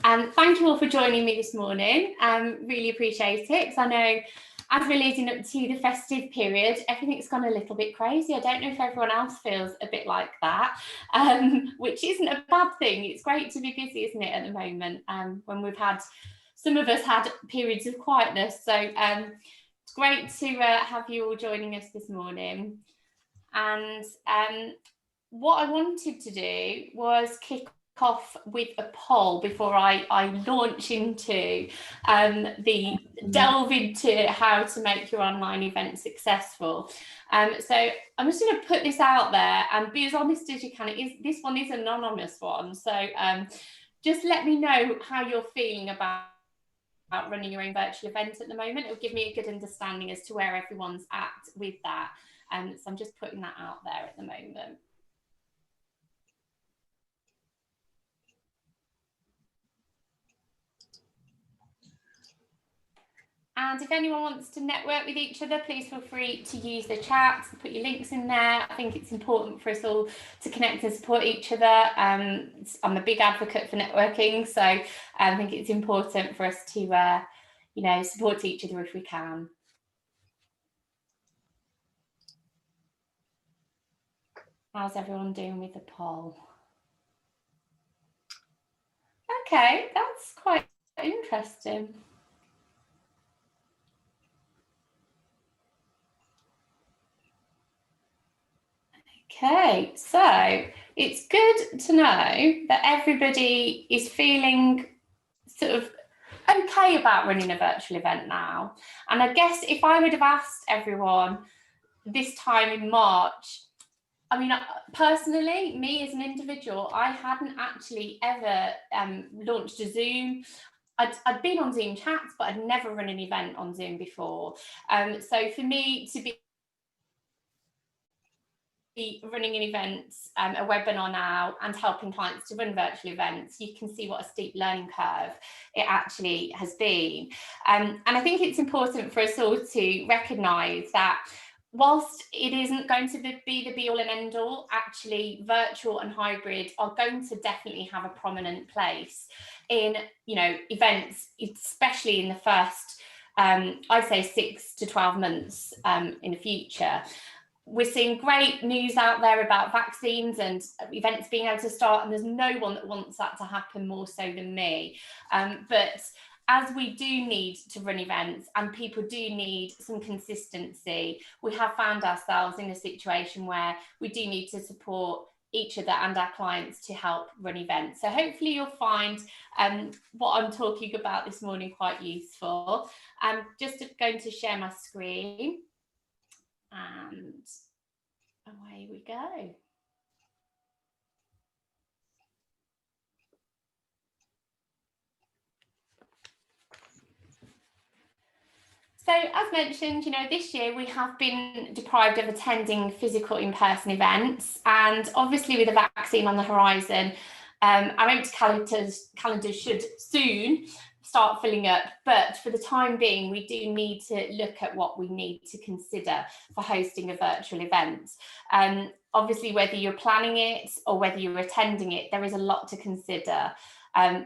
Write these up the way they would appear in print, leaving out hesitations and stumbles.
Thank you all for joining me this morning. Really appreciate it, because I know as we're leading up to the festive period, everything's gone a little bit crazy. I don't know if everyone else feels a bit like that, which isn't a bad thing. It's great to be busy, isn't it, at the moment, when we've had, some of us had periods of quietness. So it's great to have you all joining us this morning. And what I wanted to do was kick off with a poll before I launch into delve into how to make your online event successful. So I'm just going to put this out there and be as honest as you can. This one is an anonymous one, so just let me know how you're feeling about running your own virtual event at the moment. It'll give me a good understanding as to where everyone's at with that. So I'm just putting that out there at the moment. And if anyone wants to network with each other, please feel free to use the chat, put your links in there. I think it's important for us all to connect and support each other. I'm a big advocate for networking, so I think it's important for us to, support each other if we can. How's everyone doing with the poll? Okay, that's quite interesting. Okay, so it's good to know that everybody is feeling sort of okay about running a virtual event now. And I guess if I would have asked everyone this time in March, I mean, personally, me as an individual, I hadn't actually ever launched a Zoom. I'd been on Zoom chats, but I'd never run an event on Zoom before. So for me to be running an event, a webinar now, and helping clients to run virtual events, you can see what a steep learning curve it actually has been. And I think it's important for us all to recognise that whilst it isn't going to be the be all and end all, actually virtual and hybrid are going to definitely have a prominent place in, events, especially in the first, I'd say 6 to 12 months in the future. We're seeing great news out there about vaccines and events being able to start, and there's no one that wants that to happen more so than me. But as we do need to run events and people do need some consistency, we have found ourselves in a situation where we do need to support each other and our clients to help run events. So hopefully you'll find what I'm talking about this morning quite useful. I'm just going to share my screen. And away we go. So as mentioned, this year we have been deprived of attending physical in-person events, and obviously with the vaccine on the horizon, our empty calendars should soon start filling up, but for the time being we do need to look at what we need to consider for hosting a virtual event. Obviously, whether you're planning it or whether you're attending it, there is a lot to consider.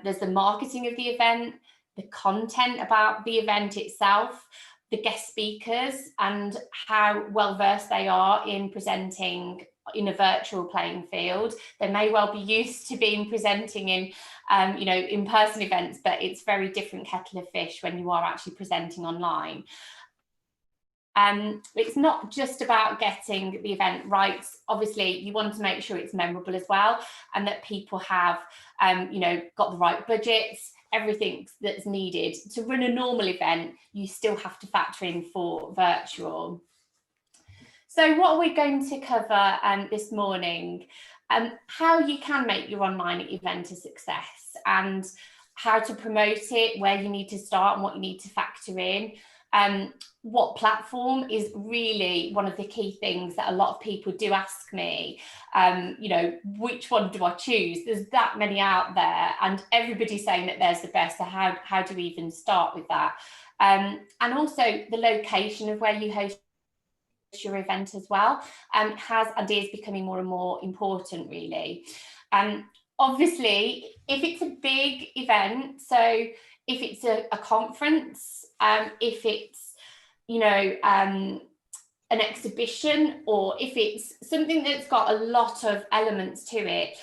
There's the marketing of the event, the content about the event itself, the guest speakers and how well versed they are in presenting in a virtual playing field. They may well be used to presenting in in-person events, but it's very different kettle of fish when you are actually presenting online. It's not just about getting the event right. Obviously, you want to make sure it's memorable as well, and that people have got the right budgets, everything that's needed. To run a normal event, you still have to factor in for virtual. So what are we going to cover this morning? How you can make your online event a success, and how to promote it, where you need to start and what you need to factor in. What platform is really one of the key things that a lot of people do ask me, which one do I choose? There's that many out there and everybody's saying that there's the best, so how do we even start with that? And also the location of where you host your event as well has and is becoming more and more important, really. Obviously, if it's a big event, so if it's a conference, if it's, you know, an exhibition, or if it's something that's got a lot of elements to it,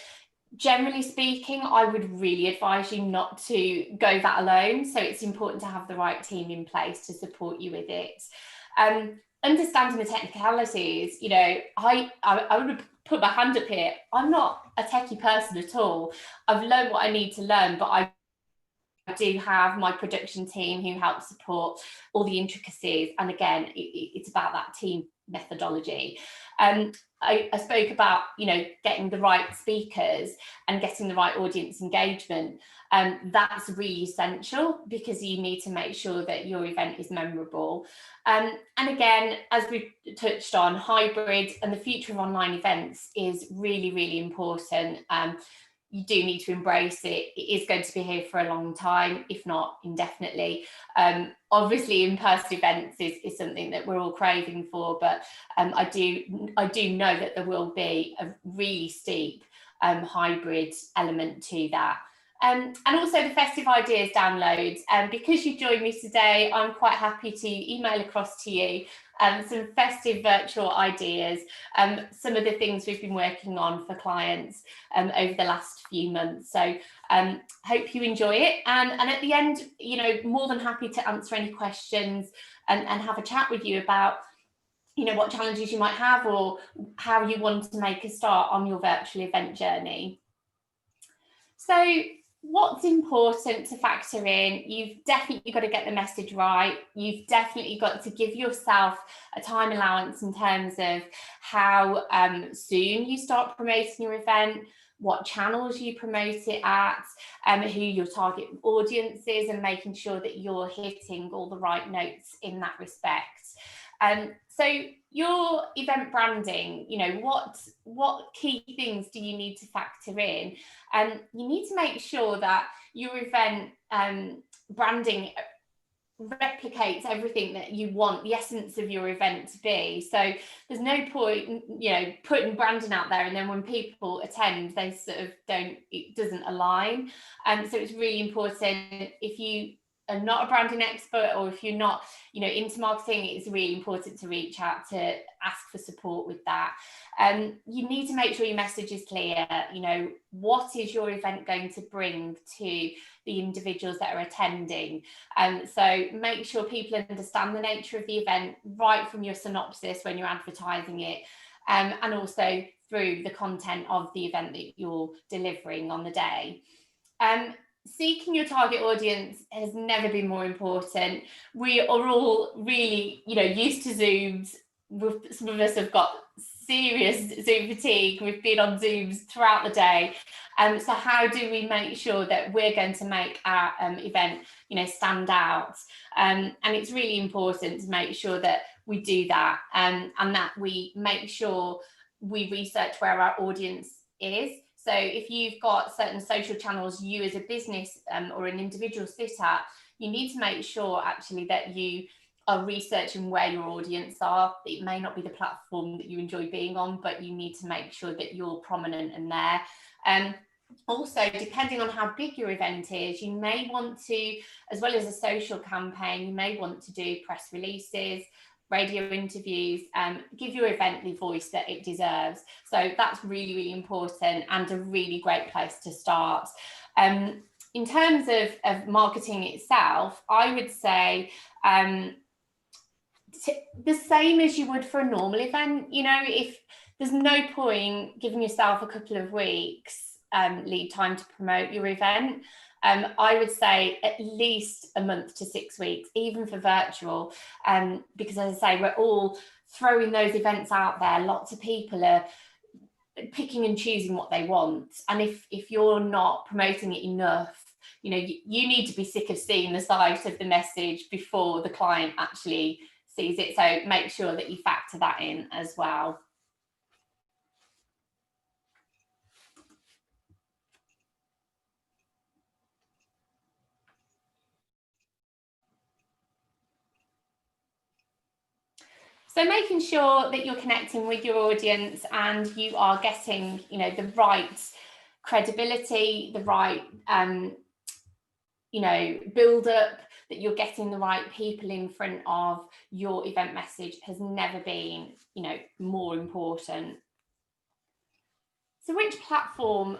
generally speaking, I would really advise you not to go that alone. So it's important to have the right team in place to support you with it. Understanding the technicalities, you know, I would put my hand up here. I'm not a techie person at all. I've learned what I need to learn, but I do have my production team who help support all the intricacies. And again, it's about that team methodology. I spoke about, you know, getting the right speakers and getting the right audience engagement. That's really essential, because you need to make sure that your event is memorable. And again, as we touched on, hybrid and the future of online events is really, really important. You do need to embrace it. It is going to be here for a long time, if not indefinitely. Obviously, in-person events is something that we're all craving for, but I do know that there will be a really steep hybrid element to that. And also the festive ideas downloads. Because you joined me today, I'm quite happy to email across to you some festive virtual ideas, some of the things we've been working on for clients over the last few months. So hope you enjoy it. And at the end, you know, more than happy to answer any questions and have a chat with you about, you know, what challenges you might have or how you want to make a start on your virtual event journey. So what's important to factor in? You've definitely got to get the message right. You've definitely got to give yourself a time allowance in terms of how soon you start promoting your event, what channels you promote it at, who your target audience is, and making sure that you're hitting all the right notes in that respect. So your event branding, you know, what key things do you need to factor in? You need to make sure that your event branding replicates everything that you want the essence of your event to be. So there's no point, you know, putting branding out there and then when people attend, they sort of it doesn't align. So it's really important, if you are not a branding expert, or if you're not, you know, into marketing, it's really important to reach out to ask for support with that. You need to make sure your message is clear. You know, what is your event going to bring to the individuals that are attending? So make sure people understand the nature of the event right from your synopsis when you're advertising it, and also through the content of the event that you're delivering on the day. Seeking your target audience has never been more important. We are all really, you know, used to Zooms. Some of us have got serious Zoom fatigue. We've been on Zooms throughout the day. So how do we make sure that we're going to make our event, you know, stand out? And it's really important to make sure that we do that, and that we make sure we research where our audience is. So if you've got certain social channels you as a business or an individual sit at, you need to make sure actually that you are researching where your audience are. It may not be the platform that you enjoy being on, but you need to make sure that you're prominent in there. Also, depending on how big your event is, you may want to, as well as a social campaign, you may want to do press releases, radio interviews, give your event the voice that it deserves. So that's really, really important and a really great place to start. In terms of marketing itself, I would say the same as you would for a normal event. You know, if there's no point giving yourself a couple of weeks lead time to promote your event. I would say at least a month to 6 weeks, even for virtual, because as I say, we're all throwing those events out there. Lots of people are picking and choosing what they want. And if you're not promoting it enough, you know, you need to be sick of seeing the sight of the message before the client actually sees it. So make sure that you factor that in as well. So making sure that you're connecting with your audience and you are getting, you know, the right credibility, the right build up, that you're getting the right people in front of your event message has never been, more important. So which platform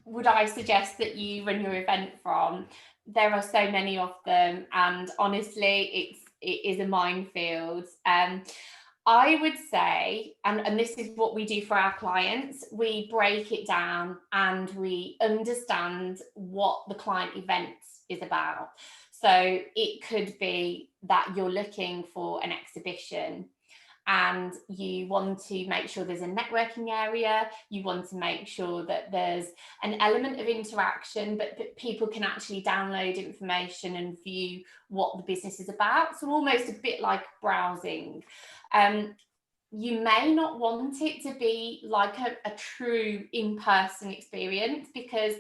would I suggest that you run your event from? There are so many of them, and honestly, it is a minefield. I would say, and this is what we do for our clients, we break it down and we understand what the client event is about. So it could be that you're looking for an exhibition and you want to make sure there's a networking area, you want to make sure that there's an element of interaction, but people can actually download information and view what the business is about. So almost a bit like browsing. You may not want it to be like a true in-person experience, because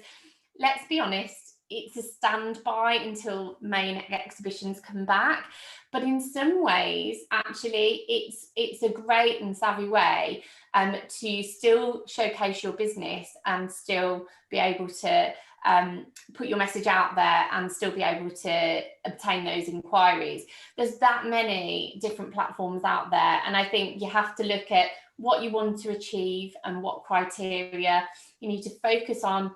let's be honest, it's a standby until main exhibitions come back. But in some ways, actually, it's a great and savvy way to still showcase your business and still be able to put your message out there and still be able to obtain those inquiries. There's that many different platforms out there, and I think you have to look at what you want to achieve and what criteria. You need to focus on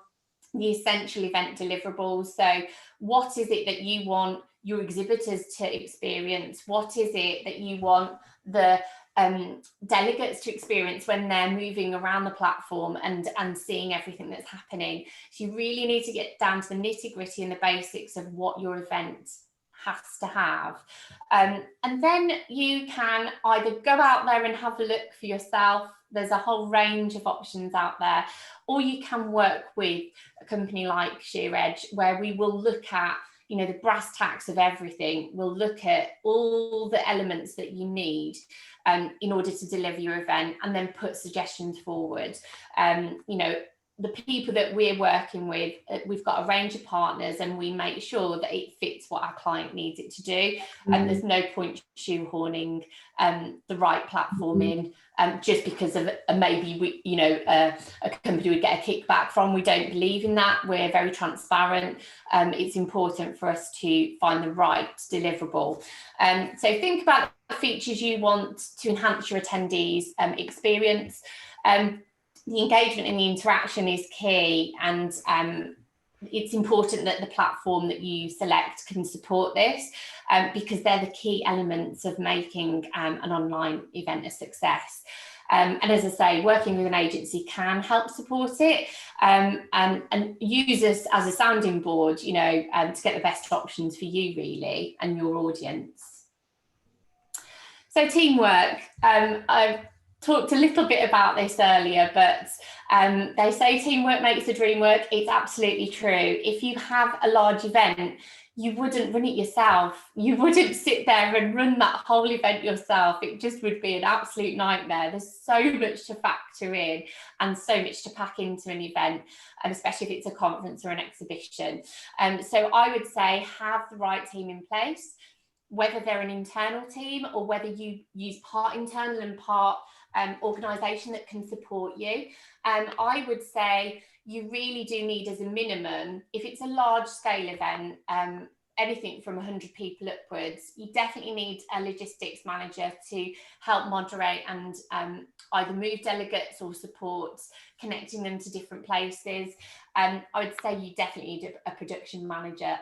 the essential event deliverables. So what is it that you want your exhibitors to experience? What is it that you want the delegates to experience when they're moving around the platform and seeing everything that's happening? So you really need to get down to the nitty-gritty and the basics of what your event has to have. And then you can either go out there and have a look for yourself. There's a whole range of options out there, or you can work with a company like SheerEdge, where we will look at the brass tacks of everything. We'll look at all the elements that you need in order to deliver your event, and then put suggestions forward. The people that we're working with, we've got a range of partners, and we make sure that it fits what our client needs it to do. And there's no point shoehorning the right platform in just because of maybe a company would get a kickback from. We don't believe in that. We're very transparent. It's important for us to find the right deliverable. So think about the features you want to enhance your attendees' experience. The engagement and the interaction is key, and it's important that the platform that you select can support this, because they're the key elements of making an online event a success. And as I say, working with an agency can help support it, and use us as a sounding board, to get the best options for you really and your audience. So teamwork, I've talked a little bit about this earlier, but they say teamwork makes the dream work. It's absolutely true. If you have a large event, you wouldn't run it yourself. You wouldn't sit there and run that whole event yourself. It just would be an absolute nightmare. There's so much to factor in and so much to pack into an event, and especially if it's a conference or an exhibition. So I would say have the right team in place, whether they're an internal team or whether you use part internal and part organisation that can support you. I would say you really do need, as a minimum, if it's a large scale event, anything from 100 people upwards, you definitely need a logistics manager to help moderate and either move delegates or support connecting them to different places. I would say you definitely need a production manager,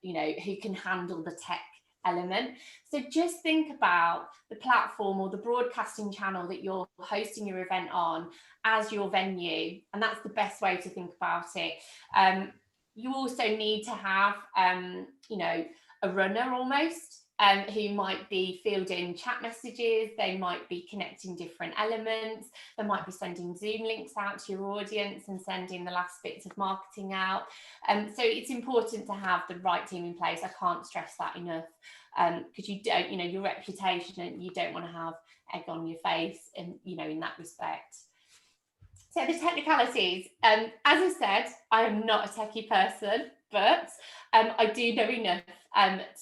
who can handle the tech element. So just think about the platform or the broadcasting channel that you're hosting your event on as your venue, and that's the best way to think about it. You also need to have a runner almost, who might be fielding chat messages. They might be connecting different elements. They might be sending Zoom links out to your audience and sending the last bits of marketing out. So it's important to have the right team in place. I can't stress that enough, because you don't, your reputation, and you don't want to have egg on your face, and in that respect. So the technicalities, as I said, I am not a techie person, but I do know enough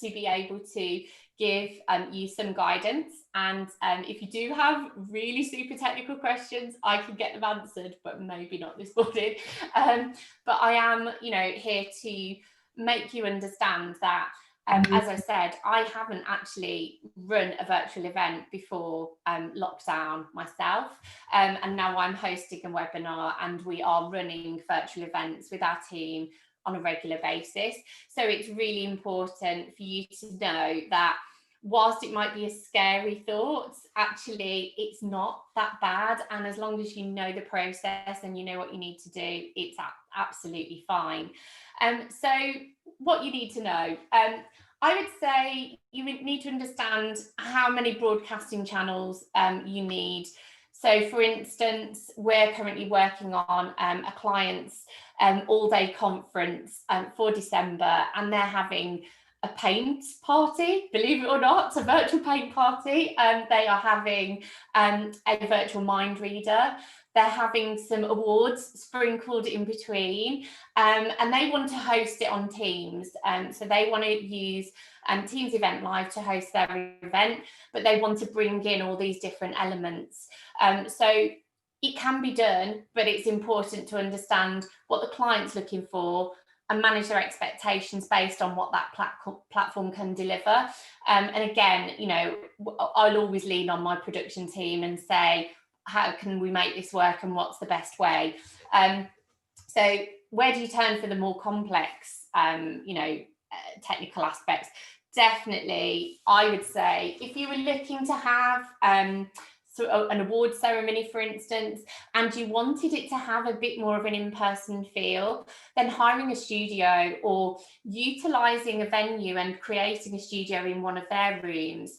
to be able to give you some guidance, and if you do have really super technical questions, I can get them answered, but maybe not this morning. But I am, you know, here to make you understand that, as I said, I haven't actually run a virtual event before lockdown myself, and now I'm hosting a webinar, and we are running virtual events with our team on a regular basis. So it's really important for you to know that whilst it might be a scary thought, actually it's not that bad, and as long as you know the process and you know what you need to do, it's absolutely fine. So what you need to know, I would say you need to understand how many broadcasting channels you need. So for instance, we're currently working on a client's all-day conference for December, and they're having a paint party, believe it or not, a virtual paint party. They are having a virtual mind reader. They're having some awards sprinkled in between, and they want to host it on Teams. So they want to use Teams Event Live to host their event, but they want to bring in all these different elements. So it can be done, but it's important to understand what the client's looking for and manage their expectations based on what that platform can deliver. And again, you know, I'll always lean on my production team and say, how can we make this work and what's the best way? So where do you turn for the more complex, you know, technical aspects? Definitely, I would say if you were looking to have so an award ceremony, for instance, and you wanted it to have a bit more of an in-person feel, then hiring a studio or utilising a venue and creating a studio in one of their rooms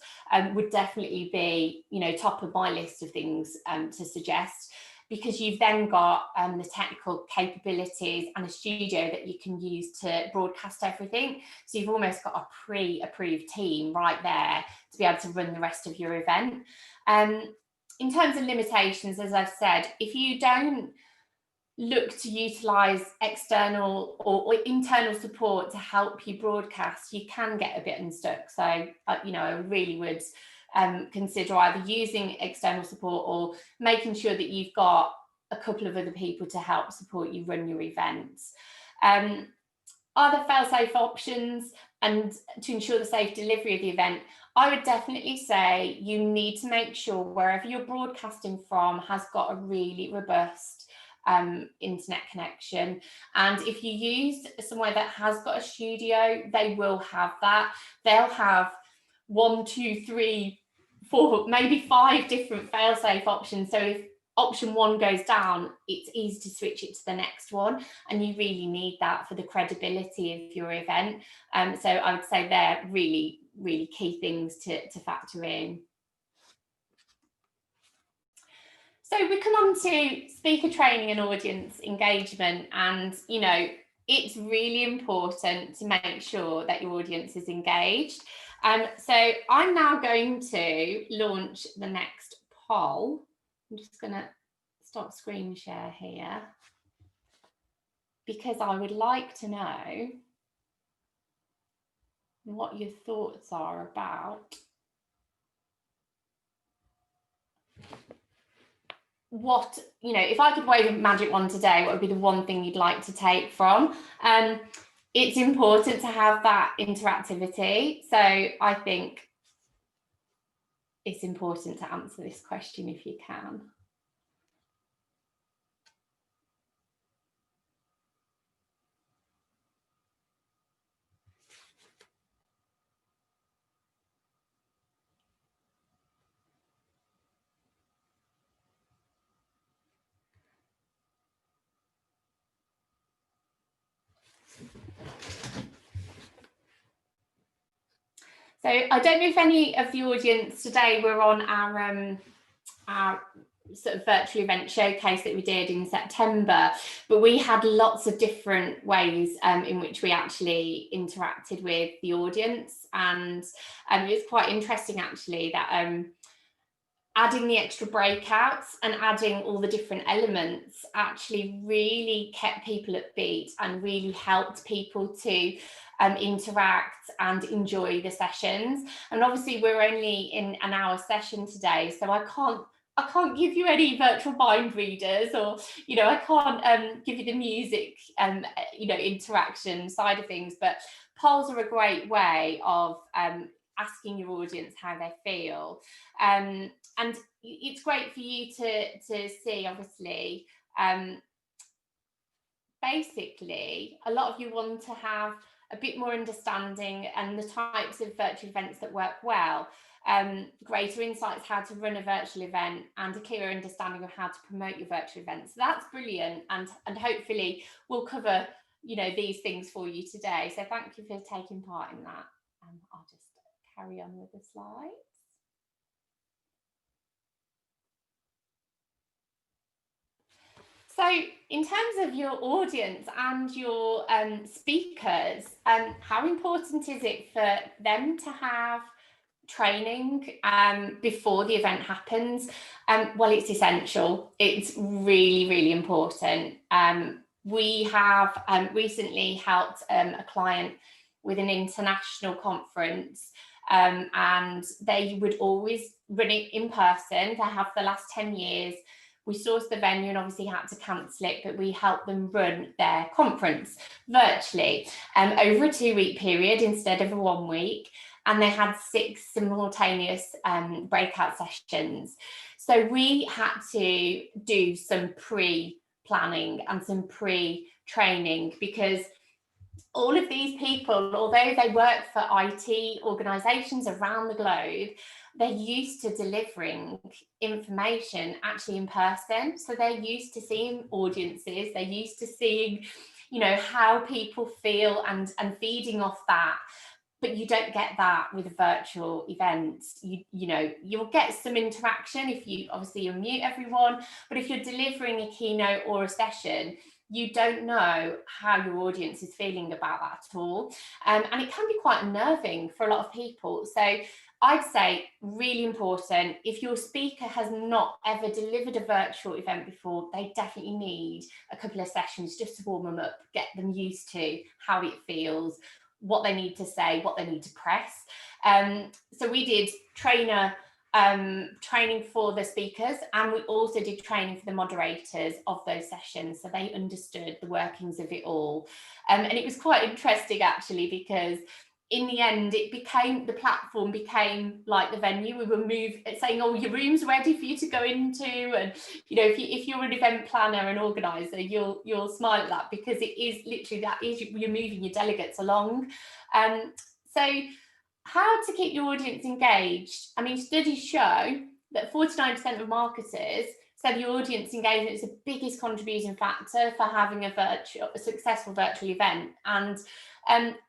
would definitely be, you know, top of my list of things to suggest, because you've then got the technical capabilities and a studio that you can use to broadcast everything. So you've almost got a pre-approved team right there to be able to run the rest of your event. In terms of limitations, as I've said, if you don't look to utilise external or internal support to help you broadcast, you can get a bit unstuck. So, you know, I really would consider either using external support or making sure that you've got a couple of other people to help support you run your events. Are there fail-safe options and to ensure the safe delivery of the event? I would definitely say you need to make sure wherever you're broadcasting from has got a really robust internet connection. And if you use somewhere that has got a studio, they will have that. They'll have 1, 2, 3, 4, maybe 5 different fail-safe options. So if option 1 goes down, it's easy to switch it to the next one, and you really need that for the credibility of your event. So I would say they're really key things to factor in. So we come on to speaker training and audience engagement, and you know, it's really important to make sure that your audience is engaged. So I'm now going to launch the next poll. I'm just going to stop screen share here because I would like to know what your thoughts are about what, you know, if I could wave a magic wand today, what would be the one thing you'd like to take from? It's important to have that interactivity. So I think it's important to answer this question if you can. So I don't know if any of the audience today were on our sort of virtual event showcase that we did in September, but we had lots of different ways in which we actually interacted with the audience, and it was quite interesting actually that adding the extra breakouts and adding all the different elements actually really kept people upbeat and really helped people to interact and enjoy the sessions. And obviously we're only in an hour session today, so I can't give you any virtual mind readers, or I can't give you the music interaction side of things, but polls are a great way of asking your audience how they feel, and it's great for you to see, obviously. Basically, a lot of you want to have a bit more understanding and the types of virtual events that work well, greater insights how to run a virtual event, and a clearer understanding of how to promote your virtual events. So that's brilliant, and hopefully we'll cover these things for you today. So thank you for taking part in that. I'll just carry on with the slides. So in terms of your audience and your speakers, how important is it for them to have training before the event happens? Well, it's essential. It's really, really important. We have recently helped a client with an international conference, and they would always run it in person. They have for the last 10 years. We sourced the venue and obviously had to cancel it, but we helped them run their conference virtually over a 2-week period instead of a 1 week. And they had 6 simultaneous breakout sessions. So we had to do some pre-planning and some pre-training, because all of these people, although they work for IT organisations around the globe, they're used to delivering information actually in person. So they're used to seeing audiences, they're used to seeing, how people feel and feeding off that. But you don't get that with a virtual event. You'll get some interaction if you mute everyone, but if you're delivering a keynote or a session, you don't know how your audience is feeling about that at all. And it can be quite unnerving for a lot of people. So I'd say really important, if your speaker has not ever delivered a virtual event before, they definitely need a couple of sessions just to warm them up, get them used to how it feels, what they need to say, what they need to press. So we did training for the speakers, and we also did training for the moderators of those sessions, so they understood the workings of it all. And it was quite interesting actually, because in the end the platform became like the venue. We were saying, oh, your room's ready for you to go into, and if you're an event planner and organizer, you'll smile at that, because it is literally you're moving your delegates along. So how to keep your audience engaged? I mean, studies show that 49% of marketers said the audience engagement is the biggest contributing factor for having a successful virtual event. And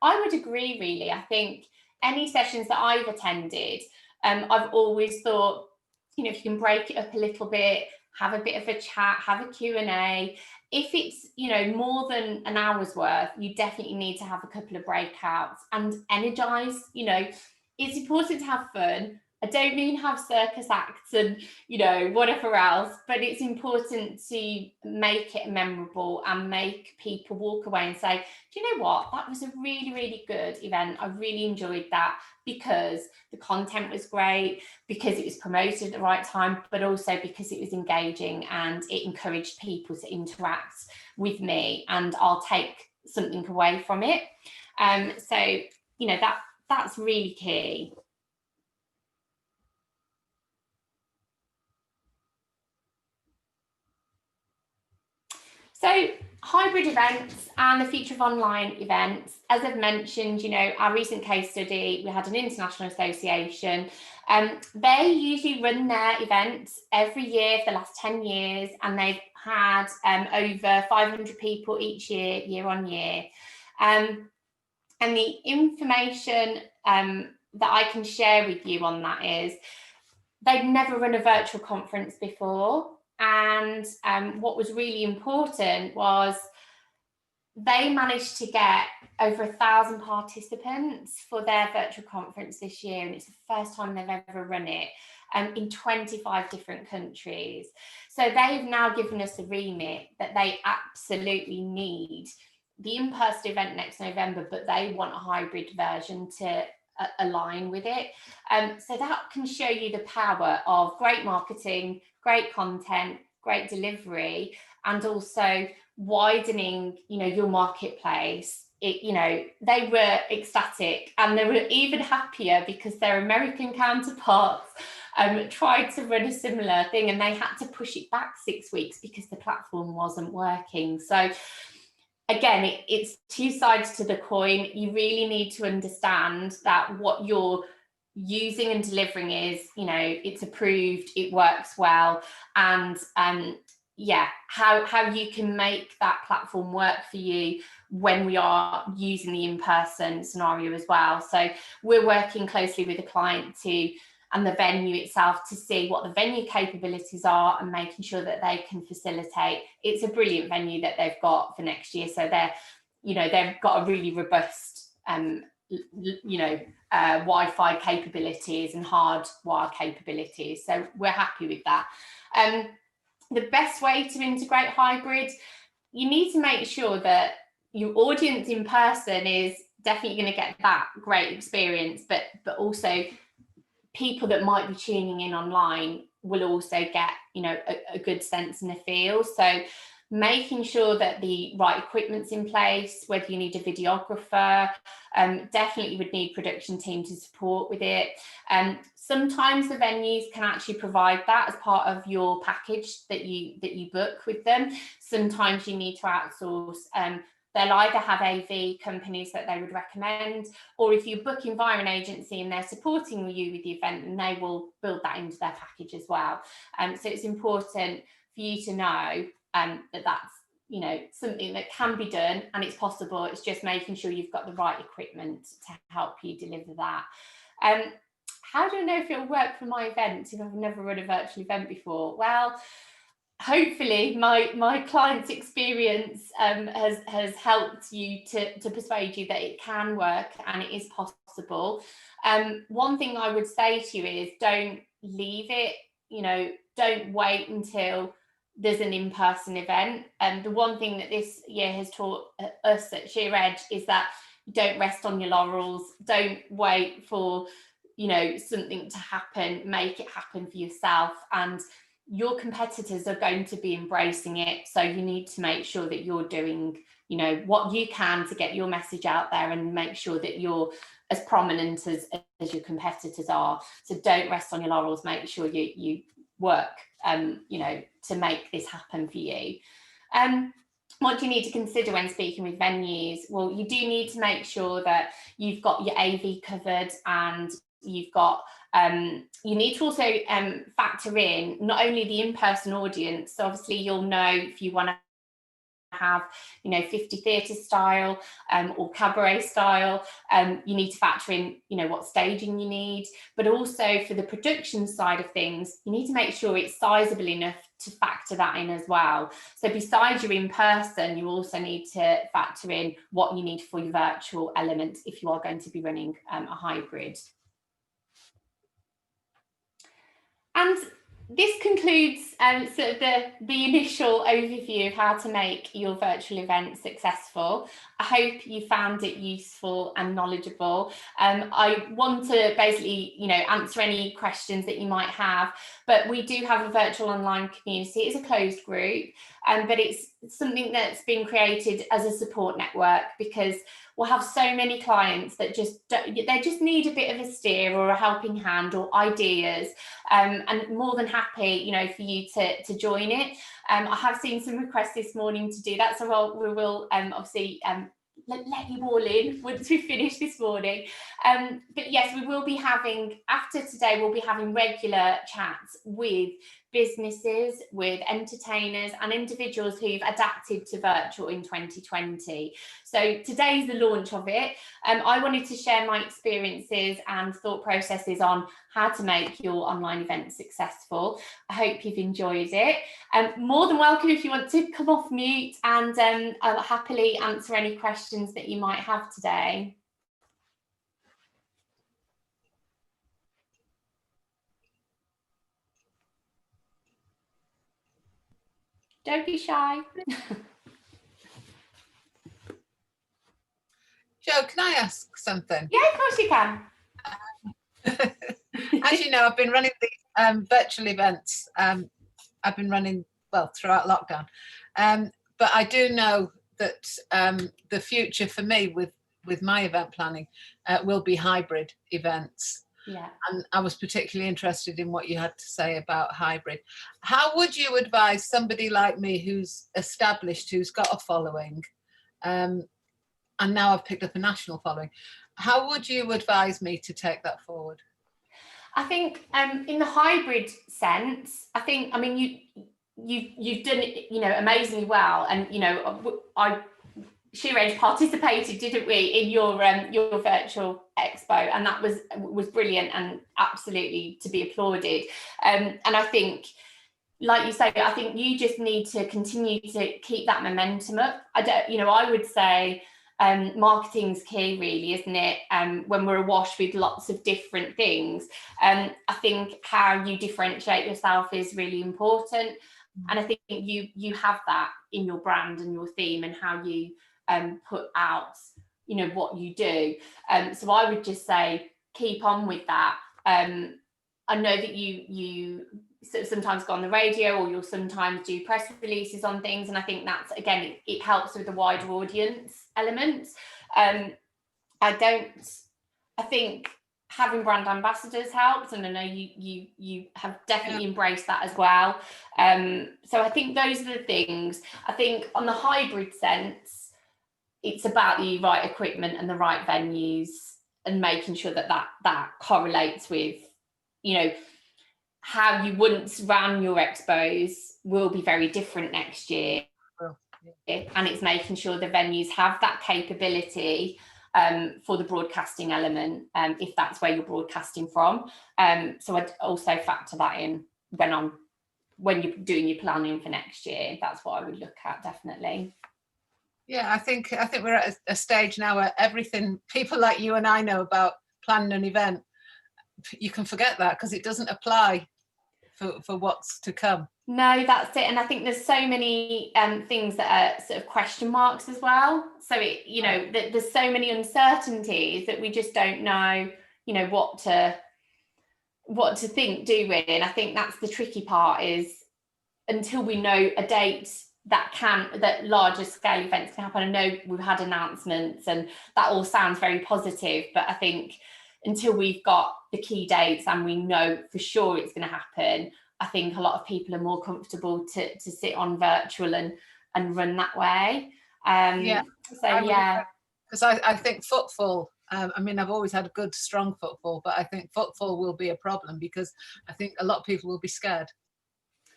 I would agree, really. I think any sessions that I've attended, I've always thought, if you can break it up a little bit, have a bit of a chat, have a Q&A. If it's, more than an hour's worth, you definitely need to have a couple of breakouts and energize. It's important to have fun. I don't mean have circus acts and, whatever else, but it's important to make it memorable and make people walk away and say, do you know what? That was a really, really good event. I really enjoyed that, because the content was great, because it was promoted at the right time, but also because it was engaging and it encouraged people to interact with me, and I'll take something away from it. So, that's really key. So hybrid events and the future of online events. As I've mentioned, our recent case study, we had an international association. They usually run their events every year for the last 10 years, and they've had over 500 people each year on year. And the information that I can share with you on that is they'd never run a virtual conference before. And what was really important was they managed to get over 1,000 participants for their virtual conference this year, and it's the first time they've ever run it in 25 different countries. So they've now given us a remit that they absolutely need the in-person event next November, but they want a hybrid version to align with it. So that can show you the power of great marketing, great content, great delivery, and also widening, your marketplace. They were ecstatic, and they were even happier because their American counterparts tried to run a similar thing, and they had to push it back 6 weeks because the platform wasn't working. So again, it's two sides to the coin. You really need to understand that what you're using and delivering is, it's approved, it works well, and how you can make that platform work for you when we are using the in-person scenario as well. So we're working closely with the client and the venue itself to see what the venue capabilities are and making sure that they can facilitate. It's a brilliant venue that they've got for next year. So they've got a really robust, Wi-Fi capabilities and hardwire capabilities. So we're happy with that. The best way to integrate hybrid, you need to make sure that your audience in person is definitely going to get that great experience, but also people that might be tuning in online will also get, a good sense and a feel. So making sure that the right equipment's in place, whether you need a videographer, definitely would need production team to support with it. Sometimes the venues can actually provide that as part of your package that you book with them. Sometimes you need to outsource. They'll either have AV companies that they would recommend, or if you book via an agency and they're supporting you with the event, and they will build that into their package as well. So it's important for you to know that that's something that can be done and it's possible. It's just making sure you've got the right equipment to help you deliver that. How do I know if it'll work for my event if I've never run a virtual event before? Well, hopefully my client's experience has helped you to persuade you that it can work and it is possible. One thing I would say to you is don't leave it, don't wait until there's an in-person event. And the one thing that this year has taught us at Sheer Edge is that don't rest on your laurels. Don't wait for something to happen. Make it happen for yourself, and your competitors are going to be embracing it. So you need to make sure that you're doing what you can to get your message out there and make sure that you're as prominent as your competitors are. So don't rest on your laurels. Make sure you work to make this happen for you. What do you need to consider when speaking with venues? Well, you do need to make sure that you've got your AV covered, and you've got you need to also factor in not only the in-person audience. So obviously you'll know if you want to have 50 theatre style or cabaret style, you need to factor in what staging you need, but also for the production side of things you need to make sure it's sizable enough to factor that in as well. So besides your in-person, you also need to factor in what you need for your virtual element if you are going to be running a hybrid. And this concludes sort of the initial overview of how to make your virtual event successful. I hope you found it useful and knowledgeable. I want to basically, answer any questions that you might have, but we do have a virtual online community. It's a closed group, but it's something that's been created as a support network because we'll have so many clients that they just need a bit of a steer or a helping hand or ideas, and more than happy, for you to join it. I have seen some requests this morning to do that, so we will obviously let you all in once we finish this morning. But yes, we will be having, after today, we'll be having regular chats with businesses, with entertainers and individuals who've adapted to virtual in 2020. So today's the launch of it. I wanted to share my experiences and thought processes on how to make your online event successful. I hope you've enjoyed it. More than welcome if you want to come off mute, and I'll happily answer any questions that you might have today. Don't be shy. Jo, can I ask something? Yeah, of course you can. As you know, I've been running these virtual events. I've been running, well, throughout lockdown. But I do know that the future for me with my event planning will be hybrid events. Yeah. And I was particularly interested in what you had to say about hybrid. How would you advise somebody like me who's established, who's got a following, and now I've picked up a national following, how would you advise me to take that forward? I think in the hybrid sense, I mean, you've done it, amazingly well. And, SheerEdge participated, didn't we, in your virtual expo, and that was brilliant and absolutely to be applauded. And I think, like you say, I think you just need to continue to keep that momentum up. I would say marketing's key, really, isn't it? When we're awash with lots of different things, I think how you differentiate yourself is really important. And I think you have that in your brand and your theme and how you put out, what you do. So I would just say keep on with that. I know that you sort of sometimes go on the radio, or you'll sometimes do press releases on things, and I think that's, again, it helps with the wider audience element. I think having brand ambassadors helps, and I know you have definitely embraced that as well. So I think those are the things. I think on the hybrid sense, it's about the right equipment and the right venues, and making sure that correlates with, how you once ran your expos will be very different next year. And it's making sure the venues have that capability for the broadcasting element, if that's where you're broadcasting from. So I'd also factor that in when you're doing your planning for next year. That's what I would look at, definitely. Yeah, I think we're at a stage now where everything people like you and I know about planning an event, you can forget that, because it doesn't apply for what's to come. No, that's it. And I think there's so many things that are sort of question marks as well. So there's so many uncertainties that we just don't know, what to think, do we? And I think that's the tricky part, is until we know a date that larger scale events can happen. I know we've had announcements and that all sounds very positive, but I think until we've got the key dates and we know for sure it's going to happen, I think a lot of people are more comfortable to sit on virtual and run that way. Because I think footfall, I've always had a good strong footfall, but I think footfall will be a problem, because I think a lot of people will be scared.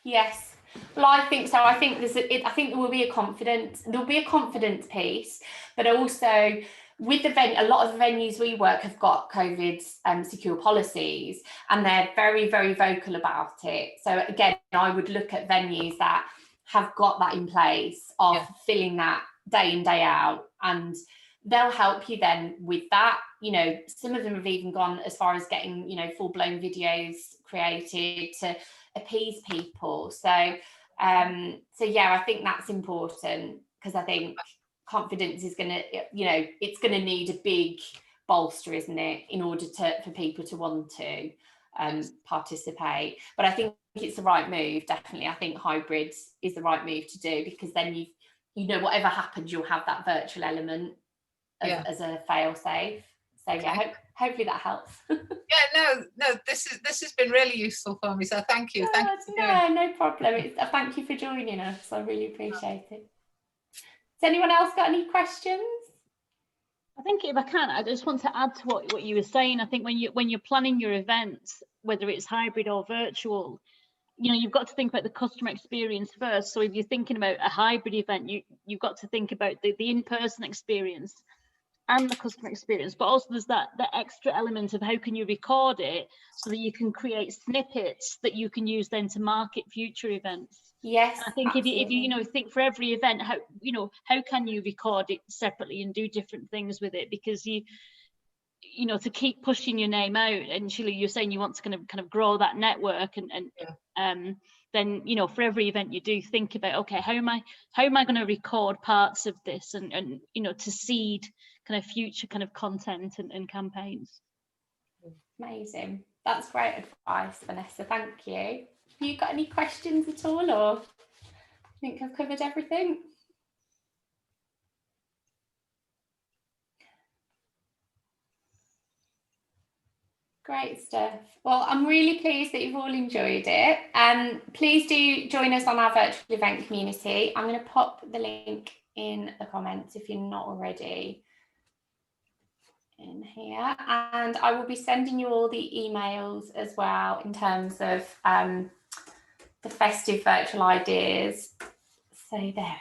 Yes. Well, I think so. I think there will be a confidence piece, but also with a lot of the venues we work have got COVID secure policies, and they're very, very vocal about it. So again, I would look at venues that have got that in place, of filling that day in, day out, and they'll help you then with that. Some of them have even gone as far as getting, full-blown videos created to appease people. So I think that's important, because I think confidence is going to, it's going to need a big bolster, isn't it, in order for people to want to participate. But I think it's the right move, definitely. I think hybrids is the right move to do, because then whatever happens, you'll have that virtual element as a fail-safe. So hopefully that helps. No, this has been really useful for me, so thank you. No problem. Thank you for joining us. I really appreciate it. Has anyone else got any questions? I think, if I can, I just want to add to what you were saying. I think when you're planning your events, whether it's hybrid or virtual, you've got to think about the customer experience first. So if you're thinking about a hybrid event, you've got to think about the in-person experience and the customer experience, but also there's that extra element of how can you record it so that you can create snippets that you can use then to market future events. Yes, I think absolutely. if you think for every event, how can you record it separately and do different things with it, because to keep pushing your name out, and Sheila, you're saying you want to kind of grow that network, and then for every event you do, think about, okay, how am I going to record parts of this, and to seed kind of future kind of content and campaigns. Amazing. That's great advice, Vanessa. Thank you. Have you got any questions at all, or I think I've covered everything? Great stuff. Well, I'm really pleased that you've all enjoyed it. Please do join us on our virtual event community. I'm going to pop the link in the comments if you're not already in here, and I will be sending you all the emails as well in terms of the festive virtual ideas. So there we are.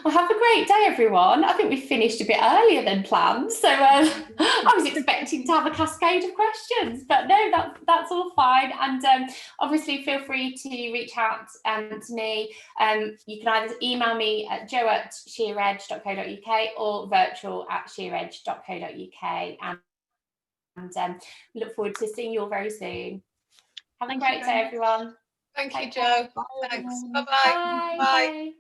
Well, have a great day, everyone. I think we finished a bit earlier than planned, so I was expecting to have a cascade of questions, but no, that's all fine. And obviously, feel free to reach out to me. You can either email me at jo@shearedge.co.uk or virtual@shearedge.co.uk, and look forward to seeing you all very soon. Have a great day, everyone. Thank you, Jo. Thanks. Bye-bye. Bye. Bye.